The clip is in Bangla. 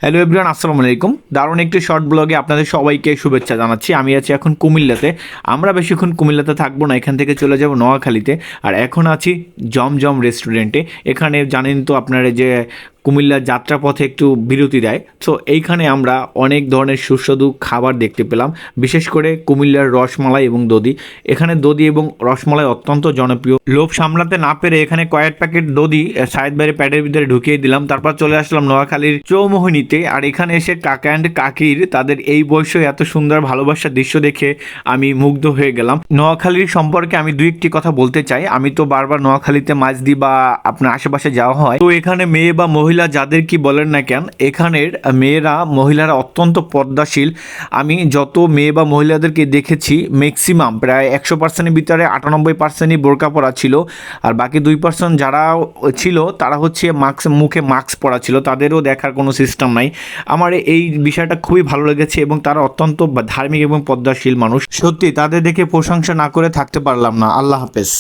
হ্যালো এভরিওয়ান, আসসালামু আলাইকুম। দারুণ একটি শর্ট ব্লগে আপনাদের সবাইকে শুভেচ্ছা জানাচ্ছি। আমি আছি এখন কুমিল্লাতে। আমরা বেশিক্ষণ কুমিল্লাতে থাকবো না, এখান থেকে চলে যাব নোয়াখালীতে। আর এখন আছি জমজম রেস্টুরেন্টে। এখানে জানেন তো আপনারা যে কুমিল্লার যাত্রাপথে একটু বিরতি দেয়, তো এইখানে আমরা অনেক ধরনের সুস্বাদু খাবার দেখতে পেলাম, বিশেষ করে কুমিল্লার রসমালাই এবং দধি। এখানে দধি এবং রসমালাই অত্যন্ত জনপ্রিয়। লোভ সামলাতে না পেরে এখানে কয়েক প্যাকেট দধি সাইদ বাইরে প্যাডের ভিতরে ঢুকিয়ে দিলাম। তারপর চলে আসলাম নোয়াখালীর চৌমোহনীতে। আর এখানে এসে কাকা অ্যান্ড কাকির তাদের এই বয়সে এত সুন্দর ভালোবাসার দৃশ্য দেখে আমি মুগ্ধ হয়ে গেলাম। নোয়াখালীর সম্পর্কে আমি দুই একটি কথা বলতে চাই। আমি তো বারবার নোয়াখালীতে মাঝদি বা আপনার আশেপাশে যাওয়া হয়, তো এখানে মেয়ে বা মহিলা যাদের কি বলেন না কেন, এখানের মহিলারা অত্যন্ত পর্দাশীল। আমি যত মেয়ে বা মহিলাদেরকে দেখেছি ম্যাক্সিমাম প্রায় 100%-এর ভিতরে 98%ই বোরকা পরা ছিল। আর বাকি 2% যারা ছিল তারা হচ্ছে মুখে মাস্ক পরা ছিল, তাদেরও দেখার কোনো সিস্টেম নাই। আমার এই বিষয়টা খুবই ভালো লেগেছে এবং তারা অত্যন্ত ধার্মিক এবং পর্দাশীল মানুষ। সত্যি তাদের দেখে প্রশংসা না করে থাকতে পারলাম না। আল্লাহ হাফেজ।